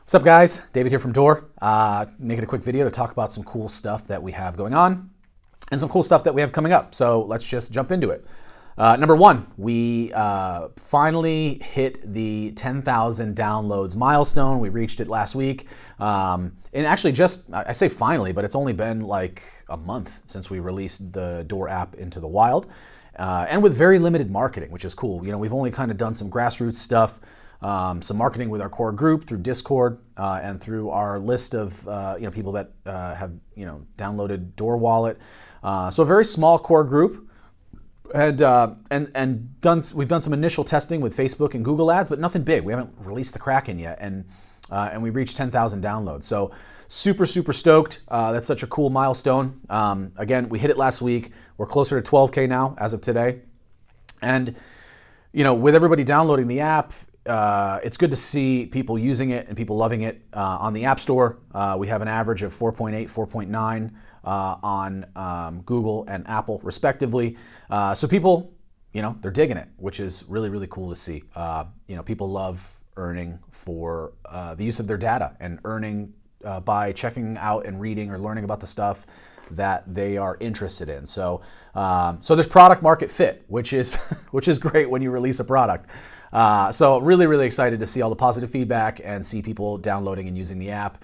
What's up, guys? David here from Door. Making a quick video to talk about some cool stuff that we have going on and some cool stuff that we have coming up. So let's just jump into it. Number one, we finally hit the 10,000 downloads milestone. We reached it last week. And actually I say finally, but it's only been like a month since we released the Door app into the wild. And with very limited marketing, which is cool. You know, we've only kind of done some grassroots stuff. Some marketing with our core group through Discord and through our list of people that have downloaded Door Wallet. So a very small core group, and we've done some initial testing with Facebook and Google Ads, but nothing big. We haven't released the Kraken yet, and we reached 10,000 downloads. So super stoked. That's such a cool milestone. Again, we hit it last week. We're closer to 12K now as of today, and with everybody downloading the app. It's good to see people using it and people loving it on the App Store. We have an average of 4.8, 4.9 on Google and Apple, respectively. So people, they're digging it, which is really cool to see. People love earning for the use of their data and earning by checking out and reading or learning about the stuff that they are interested in. So there's product market fit, which is great when you release a product. So really excited to see all the positive feedback and see people downloading and using the app.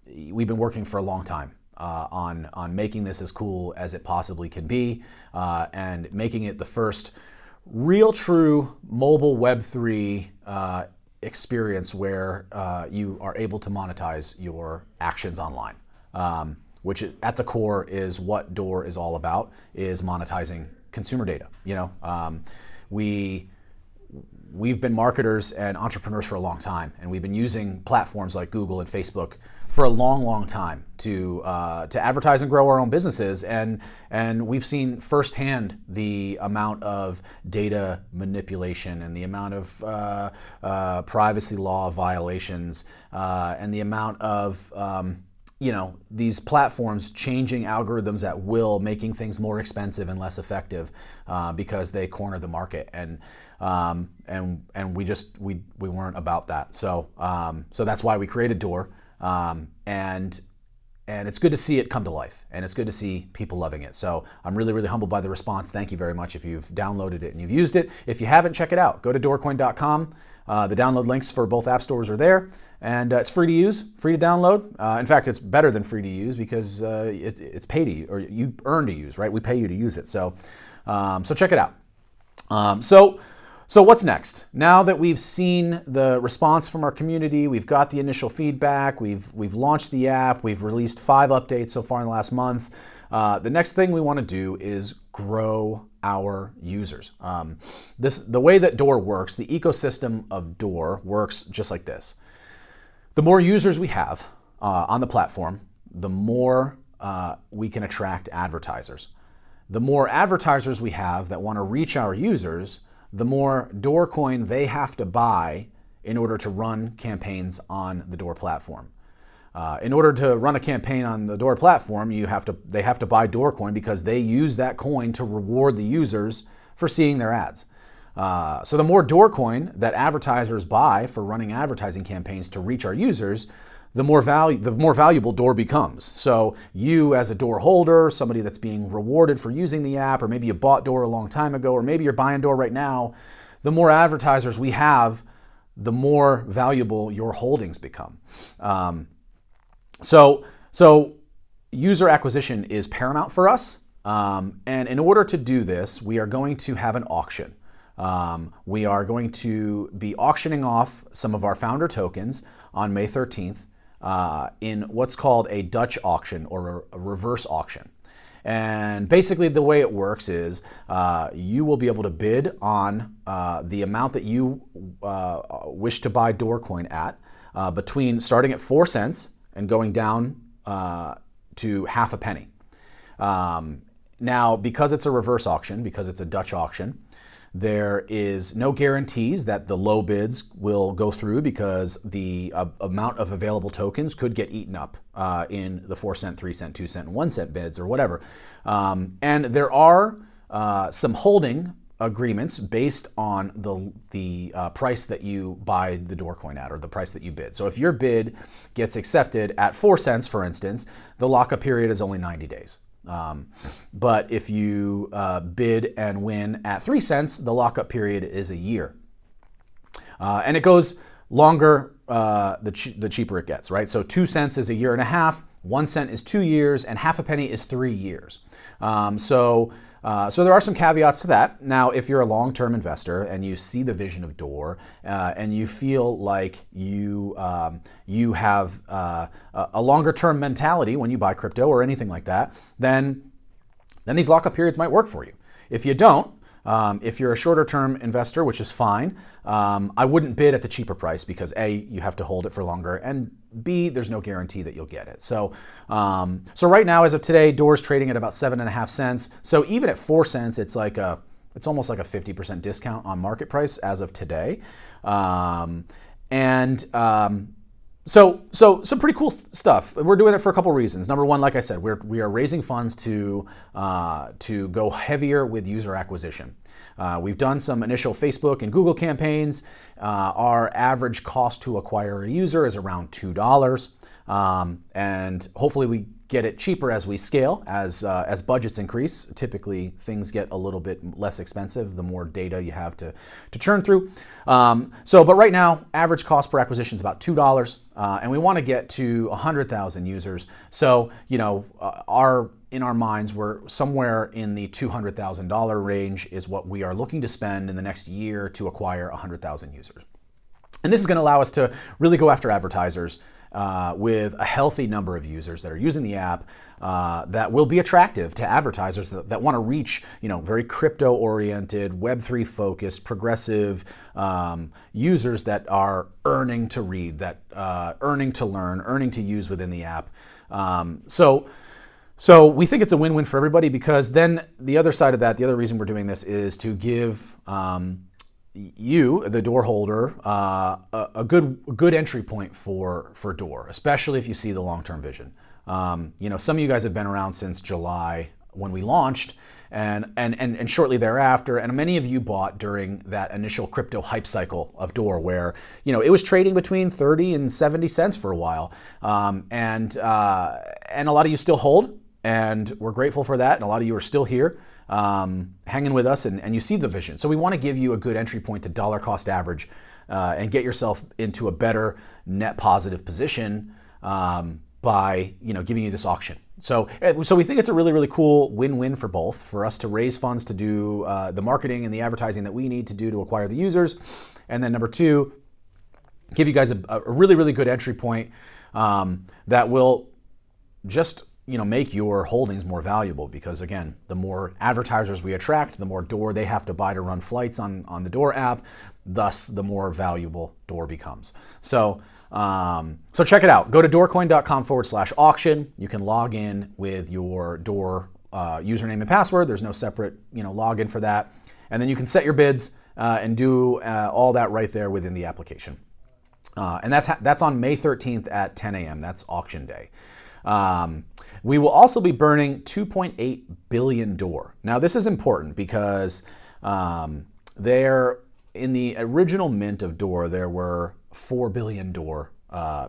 We've been working for a long time on making this as cool as it possibly can be and making it the first real true mobile Web3 experience where you are able to monetize your actions online. Which at the core is what Door is all about, is monetizing consumer data. We've been marketers and entrepreneurs for a long time, and we've been using platforms like Google and Facebook for a long time to advertise and grow our own businesses, and we've seen firsthand the amount of data manipulation and the amount of privacy law violations and the amount of these platforms changing algorithms at will, making things more expensive and less effective because they corner the market, and we weren't about that. So that's why we created Door, and it's good to see it come to life, and it's good to see people loving it. So I'm really humbled by the response. Thank you very much if you've downloaded it and you've used it. If you haven't, check it out. Go to doorcoin.com. The download links for both app stores are there, and it's free to use, free to download. In fact, it's better than free to use because it's pay to use, or you earn to use, right? We pay you to use it. So check it out. So what's next? Now that we've seen the response from our community, we've got the initial feedback, we've launched the app, we've released 5 updates so far in the last month. The next thing we want to do is grow our users. The way that Door works, the ecosystem of Door works just like this. The more users we have on the platform, the more we can attract advertisers. The more advertisers we have that want to reach our users, the more Doorcoin they have to buy in order to run campaigns on the Door platform. In order to run a campaign on the Door platform, they have to buy Doorcoin because they use that coin to reward the users for seeing their ads. So the more Doorcoin that advertisers buy for running advertising campaigns to reach our users, the more valuable Door becomes. So you as a Door holder, somebody that's being rewarded for using the app, or maybe you bought Door a long time ago, or maybe you're buying Door right now, the more advertisers we have, the more valuable your holdings become. So user acquisition is paramount for us. And in order to do this, we are going to have an auction. We are going to be auctioning off some of our founder tokens on May 13th in what's called a Dutch auction, or a reverse auction. And basically the way it works is you will be able to bid on the amount that you wish to buy Doorcoin at, starting at 4 cents and going down to half a penny. Now, because it's a reverse auction, because it's a Dutch auction, there is no guarantees that the low bids will go through, because the amount of available tokens could get eaten up in the 4 cent, 3 cent, 2 cent, and 1 cent bids or whatever. And there are some holding agreements based on the price that you buy the door coin at, or the price that you bid. So if your bid gets accepted at 4 cents, for instance, the lockup period is only 90 days. But if you bid and win at 3 cents, the lockup period is a year. And it goes longer the cheaper it gets, right? So 2 cents is a year and a half, 1 cent is 2 years, and half a penny is 3 years. So there are some caveats to that. Now, if you're a long-term investor and you see the vision of Door and you feel like you have a longer-term mentality when you buy crypto or anything like that, then these lockup periods might work for you. If you don't, if you're a shorter-term investor, which is fine, I wouldn't bid at the cheaper price because A, you have to hold it for longer, and B, there's no guarantee that you'll get it. So right now, as of today, Door's trading at about 7.5 cents. So even at 4 cents, it's almost like a 50% discount on market price as of today. So some pretty cool stuff. We're doing it for a couple reasons. Number one, like I said, we are raising funds to go heavier with user acquisition. We've done some initial Facebook and Google campaigns. Our average cost to acquire a user is around $2, and hopefully we get it cheaper as we scale, as budgets increase. Typically, things get a little bit less expensive the more data you have to churn through. But right now, average cost per acquisition is about $2, and we want to get to 100,000 users. So, in our minds, we're somewhere in the $200,000 range is what we are looking to spend in the next year to acquire 100,000 users. And this is going to allow us to really go after advertisers with a healthy number of users that are using the app that will be attractive to advertisers that want to reach, very crypto-oriented, Web3 focused, progressive users that are earning to read, that earning to learn, earning to use within the app. So we think it's a win-win for everybody, because then the other side of that, the other reason we're doing this is to give you, the Door holder, a good entry point for Door, especially if you see the long-term vision. Some of you guys have been around since July when we launched, and shortly thereafter, and many of you bought during that initial crypto hype cycle of Door, where it was trading between 30 and 70 cents for a while, and a lot of you still hold, and we're grateful for that, and a lot of you are still here, hanging with us, and you see the vision. So we want to give you a good entry point to dollar cost average and get yourself into a better net positive position by giving you this auction. So we think it's a really, really cool win-win for both, for us to raise funds to do the marketing and the advertising that we need to do to acquire the users, and then number two, give you guys a really, really good entry point that will just make your holdings more valuable, because again, the more advertisers we attract, the more Door they have to buy to run flights on the Door app, thus the more valuable Door becomes. So check it out. Go to doorcoin.com/auction. You can log in with your Door username and password. There's no separate login for that. And then you can set your bids and do all that right there within the application. And that's on May 13th at 10 a.m. That's auction day. We will also be burning 2.8 billion Door. Now, this is important because in the original mint of Door, there were 4 billion Door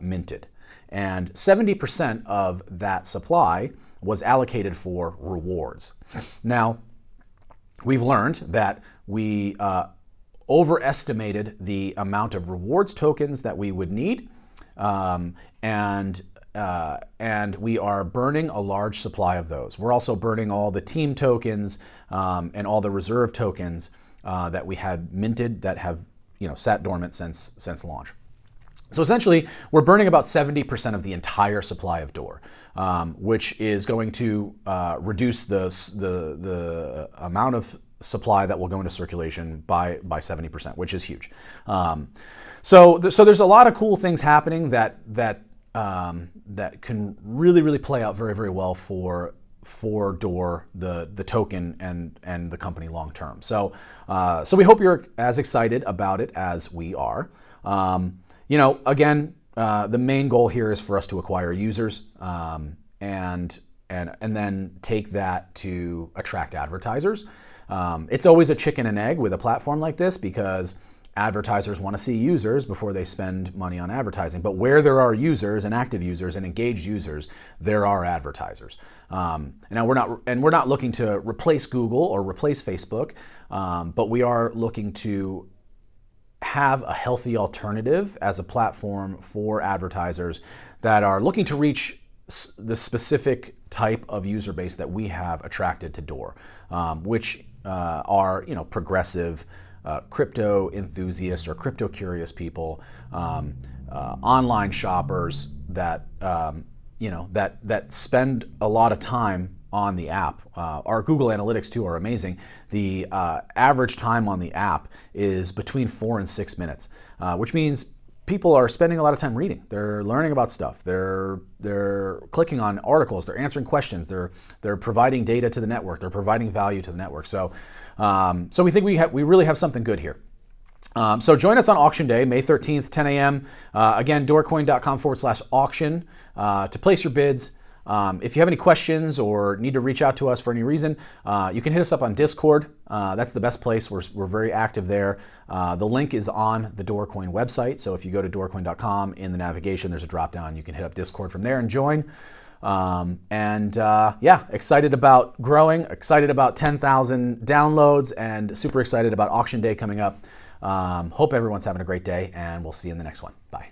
minted. And 70% of that supply was allocated for rewards. Now, we've learned that we overestimated the amount of rewards tokens that we would need, and we are burning a large supply of those. We're also burning all the team tokens and all the reserve tokens that we had minted that have sat dormant since launch. So essentially, we're burning about 70% of the entire supply of Door, which is going to reduce the amount of supply that will go into circulation by 70%, which is huge. So there's a lot of cool things happening that can really, really play out very, very well for Door, the token and the company long term. So we hope you're as excited about it as we are. Again, the main goal here is for us to acquire users and then take that to attract advertisers. It's always a chicken and egg with a platform like this because advertisers want to see users before they spend money on advertising. But where there are users and active users and engaged users, there are advertisers. Now we're not looking to replace Google or replace Facebook, but we are looking to have a healthy alternative as a platform for advertisers that are looking to reach the specific type of user base that we have attracted to Door, which are progressive crypto enthusiasts or crypto curious people, online shoppers that that spend a lot of time on the app. Our Google Analytics too are amazing. The average time on the app is between 4 and 6 minutes, which means people are spending a lot of time reading. They're learning about stuff. They're clicking on articles. They're answering questions. They're providing data to the network. They're providing value to the network. So we think we really have something good here. So join us on auction day, May 13th, 10 a.m. Again, doorcoin.com/auction to place your bids. If you have any questions or need to reach out to us for any reason, you can hit us up on Discord. That's the best place. We're very active there. The link is on the Doorcoin website. So if you go to doorcoin.com, in the navigation, there's a drop down. You can hit up Discord from there and join. Yeah, excited about growing, excited about 10,000 downloads, and super excited about auction day coming up. Hope everyone's having a great day, and we'll see you in the next one. Bye.